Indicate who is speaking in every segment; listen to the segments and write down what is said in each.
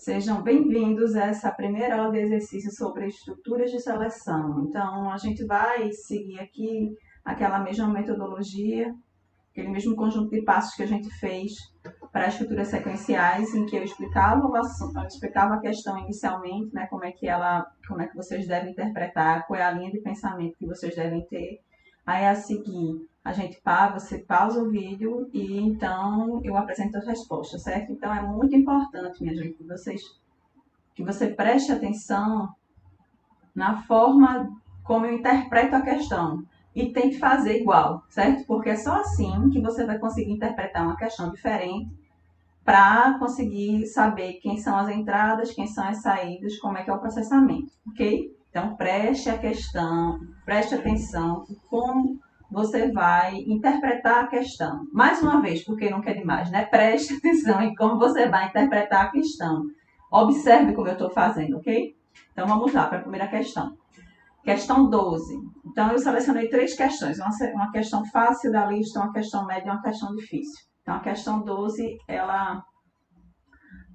Speaker 1: Sejam bem-vindos a essa primeira aula de exercício sobre estruturas de seleção. Então, a gente vai seguir aqui aquela mesma metodologia, aquele mesmo conjunto de passos que a gente fez para estruturas sequenciais, em que eu explicava a questão inicialmente, né, como é que vocês devem interpretar, qual é a linha de pensamento que vocês devem ter. Aí, a seguir, você pausa o vídeo e então eu apresento as respostas, certo? Então, é muito importante, minha gente, que você preste atenção na forma como eu interpreto a questão e tente fazer igual, certo? Porque é só assim que você vai conseguir interpretar uma questão diferente para conseguir saber quem são as entradas, quem são as saídas, como é que é o processamento, ok? Então, preste atenção em como você vai interpretar a questão. Mais uma vez, porque não quer demais, né? Preste atenção em como você vai interpretar a questão. Observe como eu estou fazendo, ok? Então, vamos lá para a primeira questão. Questão 12. Então, eu selecionei 3 questões. Uma questão fácil da lista, uma questão média e uma questão difícil. Então, a questão 12, ela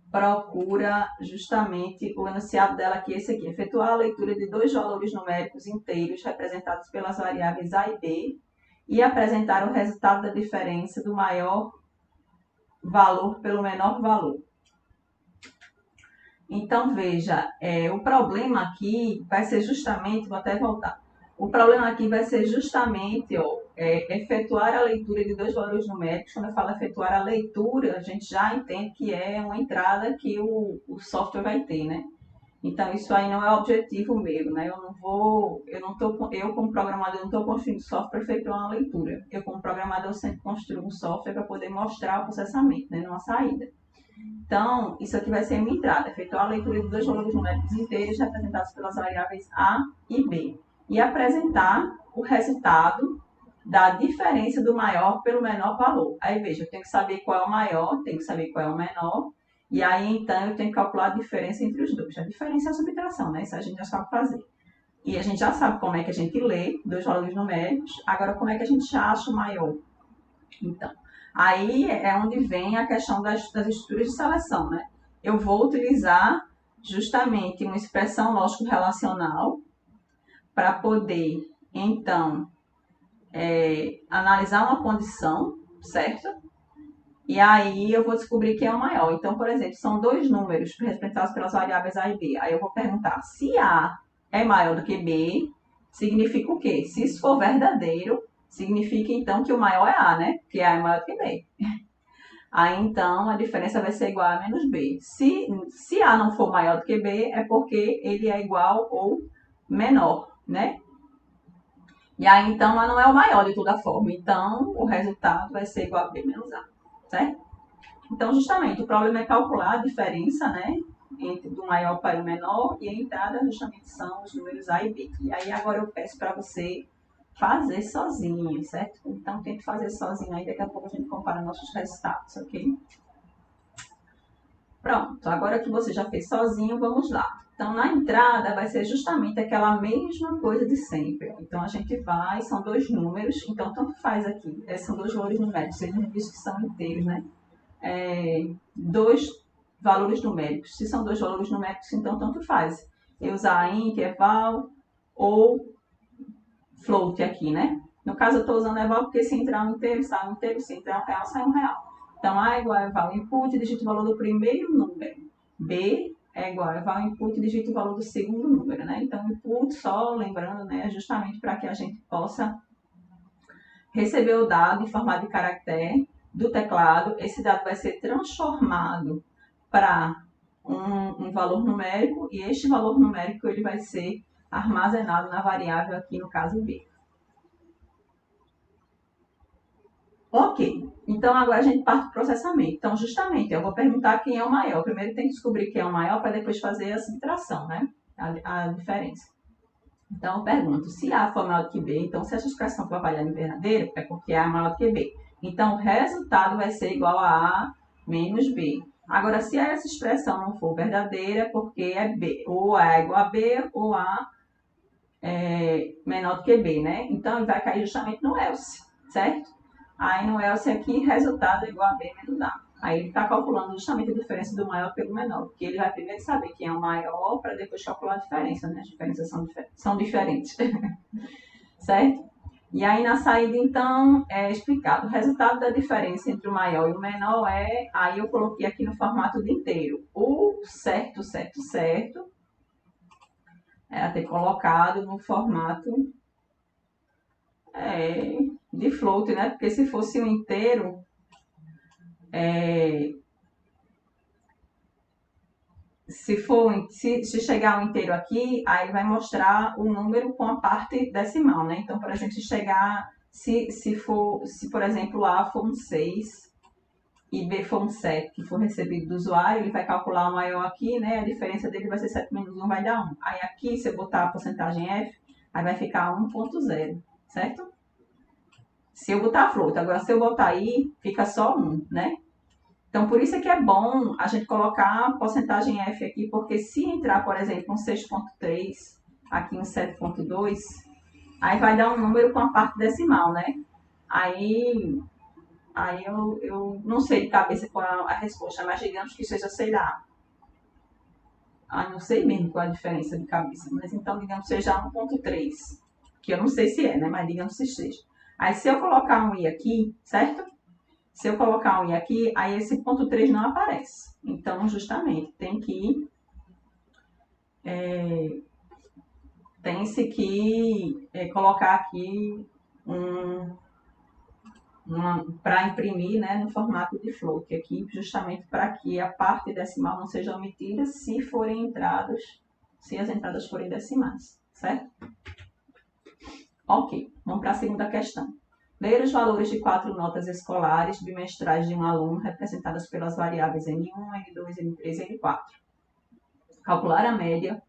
Speaker 1: procura justamente o enunciado dela aqui, esse aqui. Efetuar a leitura de 2 valores numéricos inteiros representados pelas variáveis A e B e apresentar o resultado da diferença do maior valor pelo menor valor. Então, veja, o problema aqui vai ser justamente, vou até voltar, o problema aqui vai ser justamente efetuar a leitura de 2 valores numéricos. Quando eu falo efetuar a leitura, a gente já entende que é uma entrada que o software vai ter, né? Então, isso aí não é objetivo meu, né? Eu como programador não estou construindo software para efetuar uma leitura. Eu como programador sempre construo um software para poder mostrar o processamento, né? Numa saída. Então, isso aqui vai ser minha entrada. Efetuar a leitura de 2 valores numéricos inteiros representados pelas variáveis A e B. E apresentar o resultado da diferença do maior pelo menor valor. Aí, veja, eu tenho que saber qual é o maior, tenho que saber qual é o menor. E aí, então, eu tenho que calcular a diferença entre os dois. A diferença é a subtração, né? Isso a gente já sabe fazer. E a gente já sabe como é que a gente lê 2 valores numéricos. Agora, como é que a gente acha o maior? Então, aí é onde vem a questão das estruturas de seleção, né? Eu vou utilizar justamente uma expressão lógico-relacional para poder, então, analisar uma condição, certo? E aí eu vou descobrir quem é o maior. Então, por exemplo, são 2 números representados pelas variáveis A e B. Aí eu vou perguntar se A é maior do que B, significa o quê? Se isso for verdadeiro, significa então que o maior é A, né? Porque A é maior do que B. Aí então a diferença vai ser igual a menos B. Se A não for maior do que B, é porque ele é igual ou menor, né? E aí então A não é o maior de toda forma. Então o resultado vai ser igual a B menos A, certo? Então justamente o problema é calcular a diferença, né? Entre do maior para o menor, e a entrada justamente são os números A e B. E aí agora eu peço para você fazer sozinho, certo? Então tente fazer sozinho aí, daqui a pouco a gente compara nossos resultados, ok? Pronto, agora que você já fez sozinho, vamos lá. Então na entrada vai ser justamente aquela mesma coisa de sempre. Então a gente vai, são 2 números, então tanto faz aqui, são 2 valores numéricos, eles dizem que são inteiros, né? 2 valores numéricos. Se são 2 valores numéricos, então tanto faz. Eu usar interval ou float aqui, né? No caso, eu estou usando eval porque se entrar um inteiro, sai um inteiro, se entrar um real, sai um real. Então, A é igual a eval input, digita o valor do primeiro número. B é igual a eval input, digita o valor do segundo número, né? Então, input, só lembrando, né, é justamente para que a gente possa receber o dado em formato de caractere do teclado. Esse dado vai ser transformado para um valor numérico, e este valor numérico ele vai ser armazenado na variável aqui, no caso B. Ok, então agora a gente parte para o processamento. Então, justamente, eu vou perguntar quem é o maior. Primeiro tem que descobrir quem é o maior para depois fazer a subtração, né? A diferença. Então, eu pergunto, se A for maior do que B, então se essa expressão for avaliada em verdadeiro, é porque A é maior do que B. Então, o resultado vai ser igual a A menos B. Agora, se essa expressão não for verdadeira, é porque é B. Ou A é igual a B, ou A é menor do que B, né? Então, ele vai cair justamente no else, certo? Aí, no else aqui, resultado é igual a B menos A. Aí ele está calculando justamente a diferença do maior pelo menor, porque ele vai primeiro saber quem é o maior para depois calcular a diferença, né? As diferenças são diferentes, certo? E aí na saída, então, é explicado. O resultado da diferença entre o maior e o menor é... Aí eu coloquei aqui no formato de inteiro. O certo era ter colocado no formato de float, né? Porque se fosse um inteiro, se chegar um inteiro aqui, aí vai mostrar o número com a parte decimal, né? Então, por exemplo, se por exemplo, A for um 6 e B for um 7, que for recebido do usuário, ele vai calcular o maior aqui, né? A diferença dele vai ser 7 menos 1, vai dar 1. Aí aqui, se eu botar a porcentagem F, aí vai ficar 1.0, certo? Se eu botar float. Agora, se eu botar I, fica só 1, né? Então, por isso é que é bom a gente colocar a porcentagem F aqui, porque se entrar, por exemplo, um 6.3, aqui um 7.2, aí vai dar um número com a parte decimal, né? Aí eu não sei de cabeça qual é a resposta, mas digamos que seja, sei lá. Não sei mesmo qual é a diferença de cabeça, mas então digamos que seja 1.3, que eu não sei se é, né? Mas digamos que seja. Aí se eu colocar um I aqui, certo? Se eu colocar um I aqui, aí esse ponto 3 não aparece. Então, justamente, tem-se que colocar aqui para imprimir, né, no formato de float aqui, justamente para que a parte decimal não seja omitida se as entradas forem decimais, certo? Ok, vamos para a segunda questão. Ler os valores de 4 notas escolares bimestrais de um aluno representadas pelas variáveis N1, N2, N3 e N4. Calcular a média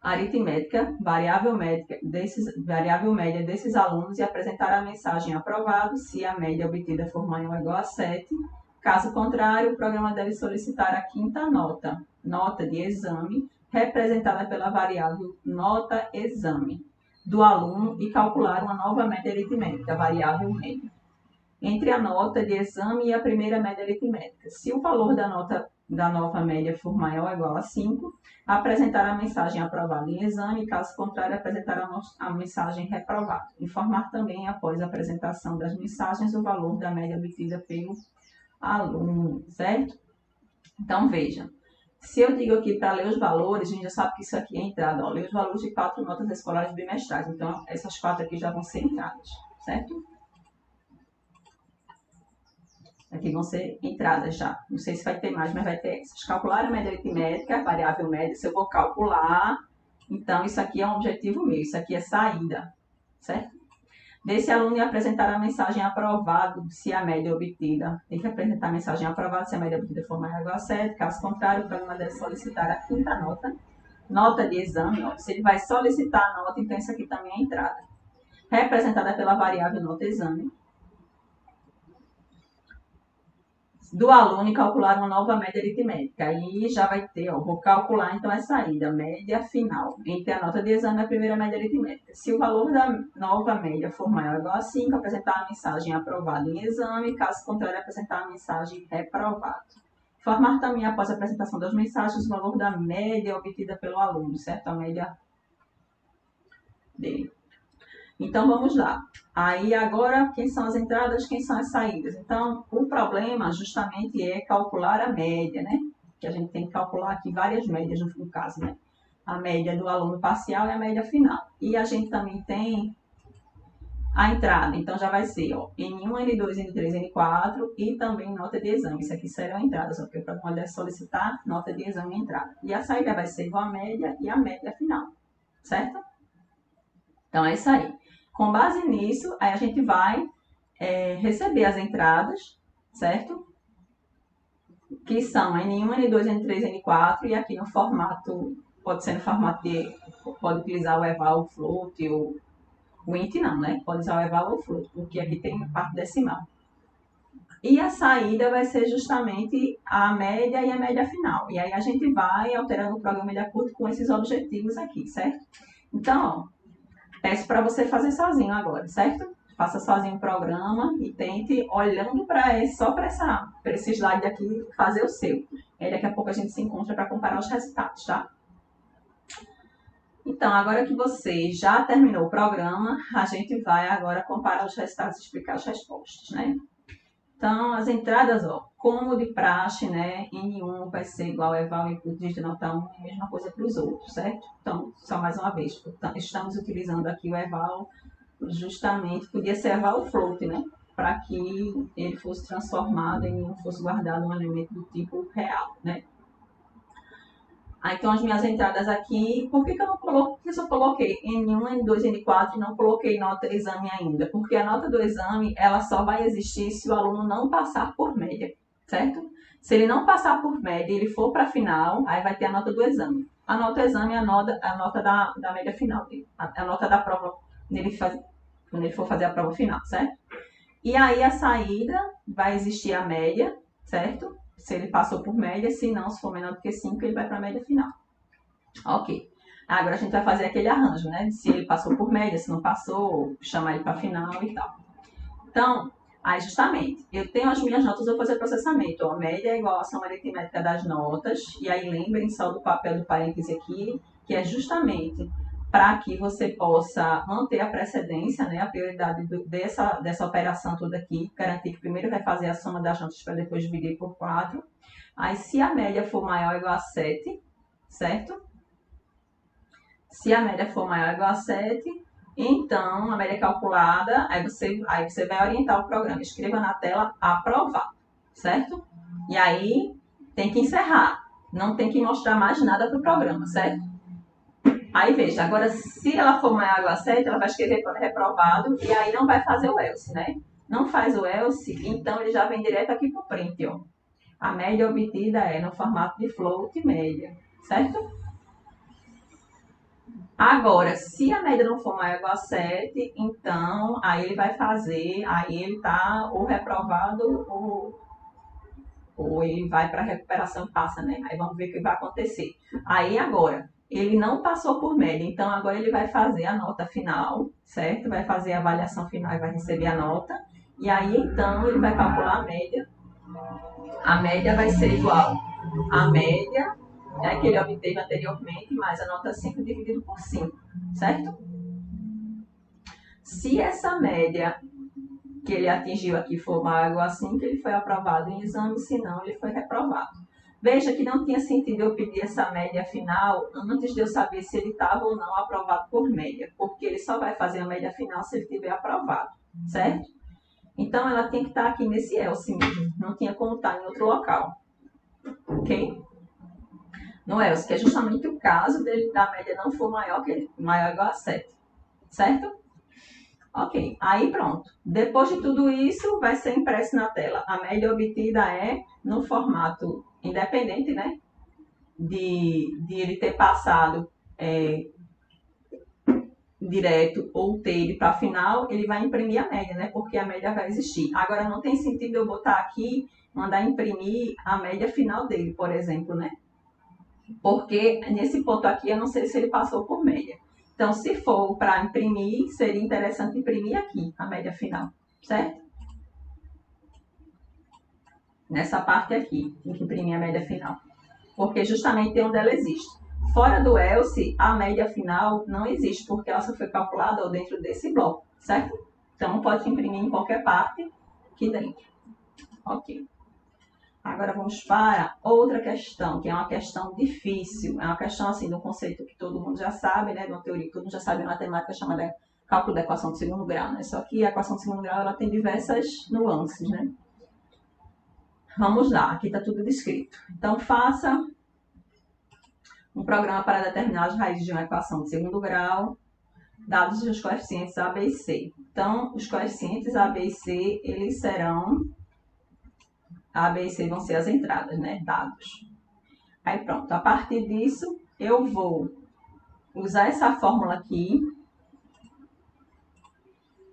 Speaker 1: aritmética, variável média desses alunos e apresentar a mensagem aprovado se a média obtida for maior ou igual a 7. Caso contrário, o programa deve solicitar a quinta nota de exame, representada pela variável nota exame do aluno e calcular uma nova média aritmética, variável média, entre a nota de exame e a primeira média aritmética. Se o valor da nova média for maior ou igual a 5, apresentar a mensagem aprovada em exame, caso contrário, apresentar a mensagem reprovada. Informar também, após a apresentação das mensagens, o valor da média obtida pelo aluno, certo? Então, veja. Se eu digo aqui para ler os valores, a gente já sabe que isso aqui é entrada. Ó, ler os valores de 4 notas escolares bimestrais. Então, essas 4 aqui já vão ser entradas, certo? Aqui vão ser entradas já. Não sei se vai ter mais, mas vai ter essas. Calcular a média aritmética, variável média. Se eu vou calcular, então isso aqui é um objetivo meu. Isso aqui é saída, certo? Desse aluno e apresentar a mensagem aprovado se a média obtida. Tem que apresentar a mensagem aprovada se a média obtida for maior ou igual a 7. Caso contrário, o programa deve solicitar a quinta nota de exame. Ó. Se ele vai solicitar a nota, então isso aqui também é entrada. Representada pela variável nota exame do aluno e calcular uma nova média aritmética. Aí já vai ter, ó, vou calcular então a saída, média final, entre a nota de exame e a primeira média aritmética. Se o valor da nova média for maior ou igual a 5, apresentar a mensagem aprovada em exame, caso contrário, apresentar a mensagem reprovada. Informar também, após a apresentação das mensagens, o valor da média obtida pelo aluno, certo? A média dele. Então, vamos lá. Aí, agora, quem são as entradas, quem são as saídas? Então, o problema, justamente, é calcular a média, né? Que a gente tem que calcular aqui várias médias, no caso, né? A média do aluno parcial e a média final. E a gente também tem a entrada. Então, já vai ser, ó, N1, N2, N3, N4 e também nota de exame. Isso aqui serão entradas, ok? Para poder solicitar nota de exame e entrada. E a saída vai ser igual à média e a média final, certo? Então, é isso aí. Com base nisso, aí a gente vai receber as entradas, certo? Que são N1, N2, N3, N4, e aqui no formato, pode ser no formato pode utilizar o eval, o float, o int não, né? Pode usar o eval ou o float, porque aqui tem a parte decimal. E a saída vai ser justamente a média e a média final. E aí a gente vai alterando o programa de acordo com esses objetivos aqui, certo? Então, ó, peço para você fazer sozinho agora, certo? faça sozinho o programa e tente, olhando só para esse slide aqui, fazer o seu. E daqui a pouco a gente se encontra para comparar os resultados, tá? Então, agora que você já terminou o programa, a gente vai agora comparar os resultados e explicar as respostas, né? Então, as entradas, ó, como de praxe, né? N1 vai ser igual a eval input de nota 1, a mesma coisa para os outros, certo? Então, só mais uma vez, estamos utilizando aqui o eval justamente, podia ser eval float, né? Para que ele fosse transformado em fosse guardado um elemento do tipo real, né? Então, as minhas entradas aqui, por que eu não coloquei, eu só coloquei N1, N2, N4 e não coloquei nota do exame ainda? Porque a nota do exame, ela só vai existir se o aluno não passar por média, certo? Se ele não passar por média e ele for para a final, aí vai ter a nota do exame. A nota do exame é a nota da média final dele, a nota da prova quando ele for fazer a prova final, certo? E aí a saída vai existir a média, certo? Se ele passou por média, se não, se for menor do que 5, ele vai para a média final. Ok. Agora a gente vai fazer aquele arranjo, né? Se ele passou por média, se não passou, chamar ele para a final e tal. Então, aí justamente, eu tenho as minhas notas, eu vou fazer processamento. A média é igual à soma aritmética das notas. E aí lembrem só do papel do parêntese aqui, que é justamente para que você possa manter a precedência, né, a prioridade dessa operação toda aqui, garantir que primeiro vai fazer a soma das notas para depois dividir por 4. Aí, se a média for maior ou igual a 7, certo? Se a média for maior ou igual a 7, então, a média calculada, aí você vai orientar o programa. Escreva na tela aprovar, certo? E aí, tem que encerrar. Não tem que mostrar mais nada para o programa, certo? Aí veja, agora se ela for maior ou igual a 7, ela vai escrever reprovado e aí não vai fazer o else, né? Não faz o else, então ele já vem direto aqui pro print, ó. A média obtida é no formato de float média, certo? Agora, se a média não for maior ou igual a 7, então aí ele vai fazer, aí ele tá ou reprovado ou ele vai para recuperação e passa, né? Aí vamos ver o que vai acontecer. Aí agora, ele não passou por média, então agora ele vai fazer a nota final, certo? Vai fazer a avaliação final e vai receber a nota. E aí então ele vai calcular a média. A média vai ser igual à média, né, que ele obteve anteriormente, mais a nota 5 dividido por 5, certo? Se essa média que ele atingiu aqui for maior ou igual a 5, ele foi aprovado em exame, se não, ele foi reprovado. Veja que não tinha sentido eu pedir essa média final antes de eu saber se ele estava ou não aprovado por média, porque ele só vai fazer a média final se ele tiver aprovado, certo? Então, ela tem que estar aqui nesse else mesmo, não tinha como estar em outro local, ok? No else, que é justamente o caso da média não for maior ou igual a 7, certo? Ok, aí pronto. Depois de tudo isso, vai ser impresso na tela. A média obtida é no formato independente, né? De ele ter passado direto ou ter ido para a final, ele vai imprimir a média, né? Porque a média vai existir. Agora, não tem sentido eu botar aqui, mandar imprimir a média final dele, por exemplo, né? Porque nesse ponto aqui, eu não sei se ele passou por média. Então, se for para imprimir, seria interessante imprimir aqui a média final, certo? Nessa parte aqui, tem que imprimir a média final. Porque justamente é onde ela existe. Fora do else, a média final não existe, porque ela só foi calculada dentro desse bloco, certo? Então, pode imprimir em qualquer parte aqui dentro. Ok. Agora vamos para outra questão, que é uma questão difícil. É uma questão, assim, de um conceito que todo mundo já sabe, né? De uma teoria que todo mundo já sabe, uma matemática chamada cálculo da equação de segundo grau, né? Só que a equação de segundo grau, ela tem diversas nuances, né? Vamos lá, aqui está tudo descrito. Então, faça um programa para determinar as raízes de uma equação de segundo grau, dados os coeficientes A, B e C. Então, os coeficientes A, B e C, eles serão... A, B e C vão ser as entradas, né? Dados. Aí pronto, a partir disso, eu vou usar essa fórmula aqui.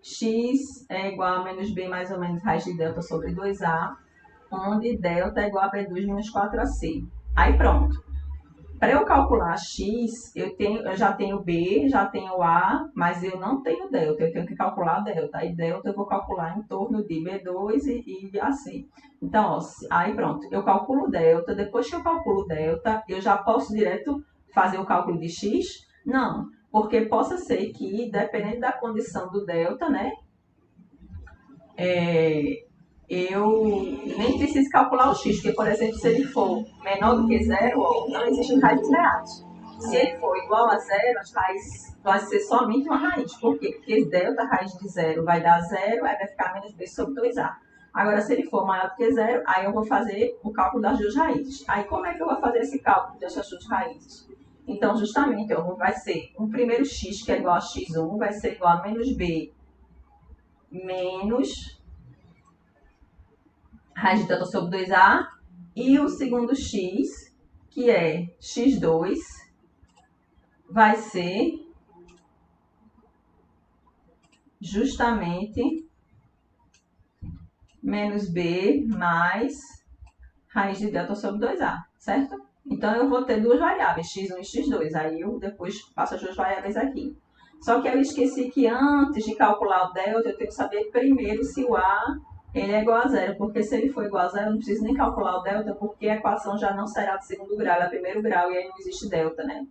Speaker 1: X é igual a menos B mais ou menos raiz de delta sobre 2A, onde delta é igual a B2 menos 4AC. Aí pronto. Para eu calcular x, eu já tenho b, já tenho a, mas eu não tenho delta. Eu tenho que calcular delta. E delta eu vou calcular em torno de b2 e ac. Então, ó, aí pronto, eu calculo delta. Depois que eu calculo delta, eu já posso direto fazer o cálculo de x? Não, porque possa ser que, dependendo da condição do delta, né, eu nem preciso calcular o x, porque, por exemplo, se ele for menor do que zero, ó, não existe raízes reais. Se ele for igual a zero, as raízes vai ser somente uma raiz. Por quê? Porque delta raiz de zero vai dar zero, aí vai ficar menos b sobre 2a. Agora, se ele for maior do que zero, aí eu vou fazer o cálculo das duas raízes. Aí, como é que eu vou fazer esse cálculo dessas duas raízes? Então, justamente, ó, vai ser um primeiro x, que é igual a x1, vai ser igual a menos b menos raiz de delta sobre 2a, e o segundo x, que é x2, vai ser justamente menos b mais raiz de delta sobre 2a, certo? Então, eu vou ter duas variáveis, x1 e x2. Aí, eu depois passo as duas variáveis aqui. Só que eu esqueci que antes de calcular o delta, eu tenho que saber primeiro se o a ele é igual a zero. Porque se ele for igual a zero, eu não preciso nem calcular o delta, porque a equação já não será de segundo grau, ela é primeiro grau e aí não existe delta, né?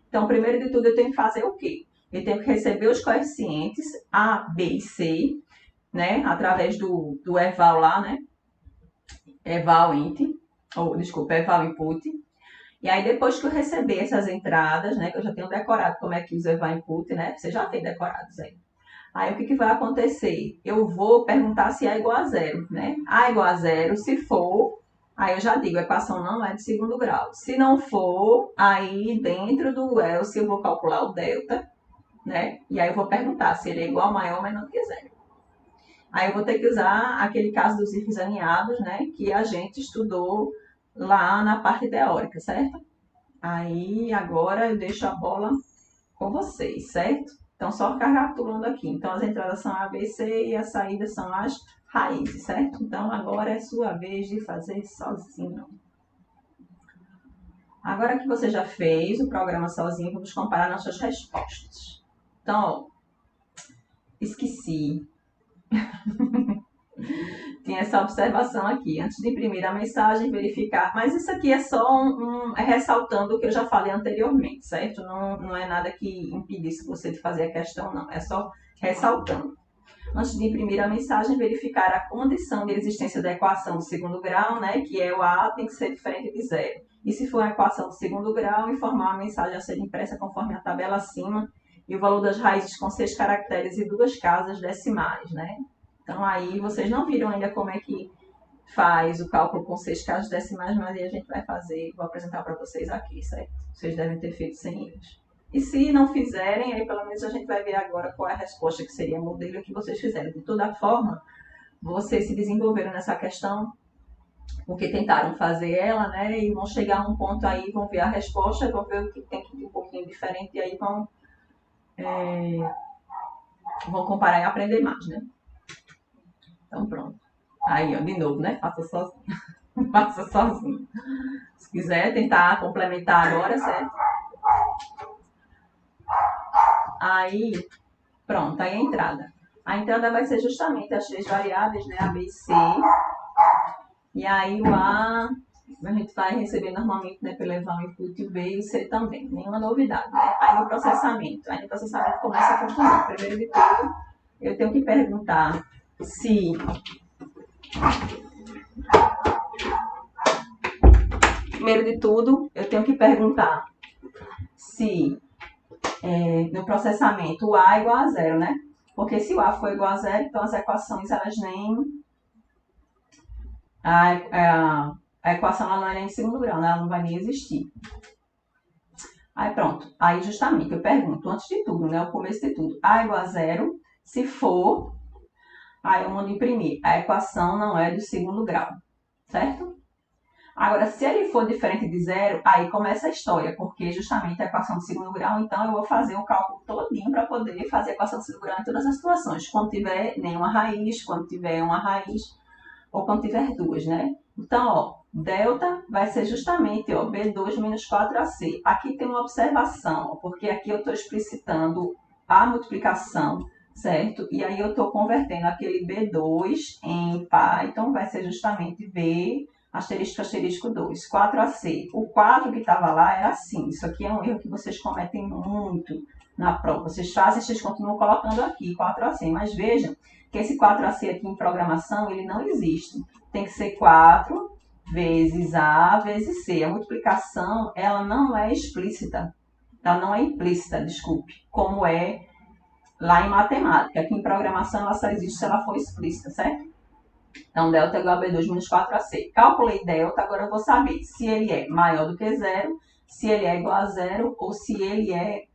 Speaker 1: Então, primeiro de tudo, eu tenho que fazer o quê? Eu tenho que receber os coeficientes a, b e c, né? Através do eval lá, né? Eval int, ou desculpa, eval input. E aí, depois que eu receber essas entradas, né, que eu já tenho decorado como é que usa eval input, né, você já tem decorado isso aí. Aí, o que vai acontecer? Eu vou perguntar se A é igual a zero, né? A é igual a zero, se for, aí eu já digo, a equação não é de segundo grau. Se não for, aí dentro do else eu vou calcular o delta, né? E aí eu vou perguntar se ele é igual, maior ou menor que zero. Aí eu vou ter que usar aquele caso dos ifs aninhados, né, que a gente estudou lá na parte teórica, certo? Aí agora eu deixo a bola com vocês, certo? Então só recapitulando aqui. Então as entradas são A, B, C e as saídas são as raízes, certo? Então agora é sua vez de fazer sozinho. Agora que você já fez o programa sozinho, vamos comparar nossas respostas. Então, ó, esqueci. Tinha essa observação aqui, antes de imprimir a mensagem, verificar. Mas isso aqui é só é ressaltando o que eu já falei anteriormente, certo? Não é nada que impedisse você de fazer a questão, não. É só ressaltando. Antes de imprimir a mensagem, verificar a condição de existência da equação do segundo grau, né? Que é o A tem que ser diferente de zero. E se for uma equação do segundo grau, informar a mensagem a ser impressa conforme a tabela acima e o valor das raízes com 6 caracteres e 2 casas decimais, né? Então, aí vocês não viram ainda como é que faz o cálculo com 6 casas decimais, mas aí a gente vai fazer, vou apresentar para vocês aqui, certo? Vocês devem ter feito sem eles. E se não fizerem, aí pelo menos a gente vai ver agora qual é a resposta, que seria o modelo que vocês fizeram. De toda forma, vocês se desenvolveram nessa questão porque tentaram fazer ela, né? E vão chegar a um ponto aí, vão ver a resposta, vão ver o que tem que ir um pouquinho diferente, e aí vão comparar e aprender mais, né? Então, pronto. Aí, ó, de novo, né? Faça sozinho. Faça sozinho. Se quiser tentar complementar agora, certo? Aí, pronto, aí a entrada. A entrada vai ser justamente as 3 variáveis, né? A, B e C. E aí o A a gente vai receber normalmente, né, pelo eval input, o B e o C também. Nenhuma novidade, né? Aí no processamento começa a confusão. Primeiro de tudo, eu tenho que perguntar se no processamento o A é igual a zero, né? Porque se o A for igual a zero, então as equações, elas nem... A equação ela não é nem de segundo grau, né? Ela não vai nem existir. Aí pronto. Aí justamente eu pergunto, antes de tudo, né? O começo de tudo. A é igual a zero. Se for, aí eu mando imprimir. A equação não é do segundo grau, certo? Agora, se ele for diferente de zero, aí começa a história, porque justamente a equação de segundo grau, então eu vou fazer o cálculo todinho para poder fazer a equação de segundo grau em todas as situações. Quando tiver nenhuma raiz, quando tiver uma raiz, ou quando tiver duas, né? Então, ó, delta vai ser justamente, ó, B2 menos 4AC. Aqui tem uma observação, porque aqui eu estou explicitando a multiplicação, certo? E aí eu estou convertendo aquele B2 em Python, vai ser justamente B asterisco 2, 4AC. O 4 que estava lá era assim. Isso aqui é um erro que vocês cometem muito na prova. Vocês fazem, vocês continuam colocando aqui 4AC, mas vejam que esse 4AC aqui em programação, ele não existe. Tem que ser 4 vezes A vezes C. A multiplicação, ela não é explícita. Ela não é implícita, desculpe, como é lá em matemática. Aqui em programação, ela só existe se ela for explícita, certo? Então, delta é igual a B2 menos 4AC. Calculei delta, agora eu vou saber se ele é maior do que zero, se ele é igual a zero ou se ele é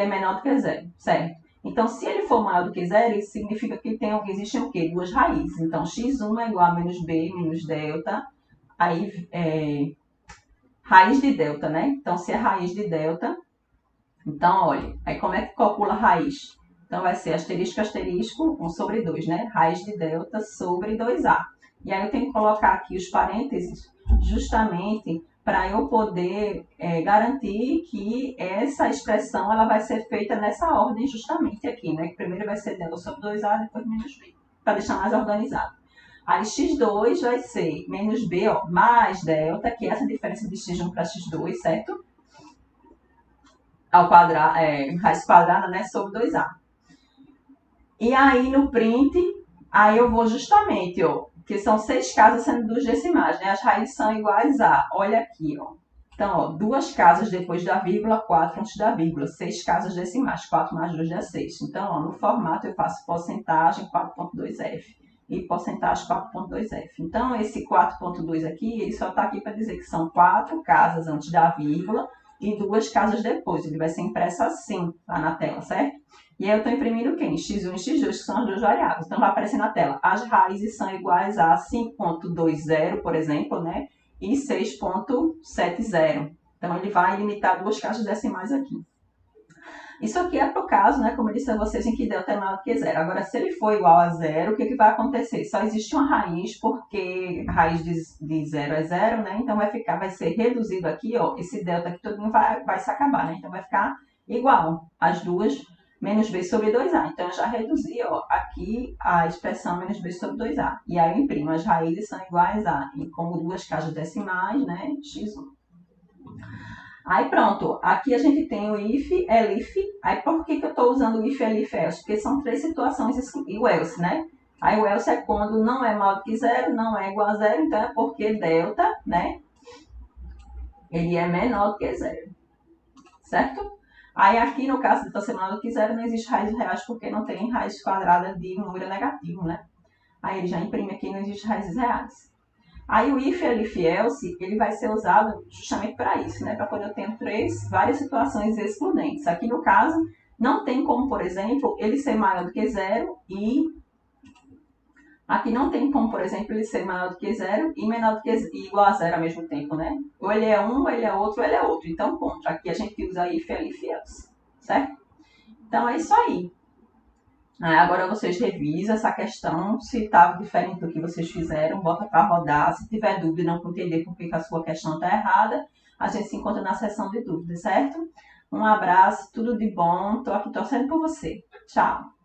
Speaker 1: menor do que zero, certo? Então, se ele for maior do que zero, isso significa que existem o quê? Duas raízes. Então, x1 é igual a menos b menos delta, aí raiz de delta, né? Então, se é raiz de delta, então, olha, aí como é que calcula a raiz? Então, vai ser asterisco, 1 sobre 2, né? Raiz de delta sobre 2a. E aí eu tenho que colocar aqui os parênteses justamente para eu poder garantir que essa expressão ela vai ser feita nessa ordem justamente aqui, né? Que primeiro vai ser delta sobre 2a, depois menos b, para deixar mais organizado. Aí x2 vai ser menos b, ó, mais delta, que é essa diferença de x1 para x2, certo? Ao quadrado, raiz quadrada, né, sobre 2a. E aí no print, aí eu vou justamente, ó, que são 6 casas sendo 2 decimais, né? As raízes são iguais a, olha aqui, ó. Então, ó, 2 casas depois da vírgula, 4 antes da vírgula, 6 casas decimais, 4 mais 2 dá 6. Então, ó, no formato eu faço porcentagem 4.2F e porcentagem 4.2F. Então, esse 4.2 aqui, ele só está aqui para dizer que são 4 casas antes da vírgula e 2 casas depois. Ele vai ser impresso assim, lá na tela, certo? E aí eu estou imprimindo quem? x1 e x2, que são as duas variáveis. Então, vai aparecer na tela. As raízes são iguais a 5.20, por exemplo, né? E 6.70. Então, ele vai limitar 2 caixas decimais aqui. Isso aqui é para o caso, né? Como eu disse a vocês, em que delta é maior do que zero. Agora, se ele for igual a zero, o que vai acontecer? Só existe uma raiz, porque raiz de zero é zero, né? Então, vai ser reduzido aqui, ó. Esse delta aqui todo vai se acabar, né? Então, vai ficar igual as duas menos b sobre 2a. Então, eu já reduzi, ó, aqui a expressão menos b sobre 2a. E aí, eu imprimo. As raízes são iguais a, e como 2 caixas decimais, né, x1. Aí, pronto. Aqui a gente tem o if, elif. Aí, por que eu estou usando o if, elif, else? Porque são 3 situações e o else, né? Aí, o else é quando não é maior do que zero, não é igual a zero. Então, é porque delta, né, ele é menor do que zero. Certo? Aí aqui no caso de ser menor do que zero, não existe raízes reais porque não tem raiz quadrada de um número negativo, né? Aí ele já imprime aqui, não existe raízes reais. Aí o if, elif, else, ele vai ser usado justamente para isso, né? Para quando eu tenho várias situações excludentes. Aqui no caso, não tem como, por exemplo, ele ser maior do que zero e aqui não tem como, por exemplo, ele ser maior do que zero e menor do que e igual a zero ao mesmo tempo, né? Ou ele é um, ou ele é outro, ou ele é outro. Então, ponto. Aqui a gente usa if, elif, else, certo? Então, é isso aí. Agora vocês revisam essa questão, se estava diferente do que vocês fizeram, bota para rodar. Se tiver dúvida e não entender por que a sua questão está errada, a gente se encontra na seção de dúvidas, certo? Um abraço, tudo de bom, estou aqui torcendo por você. Tchau!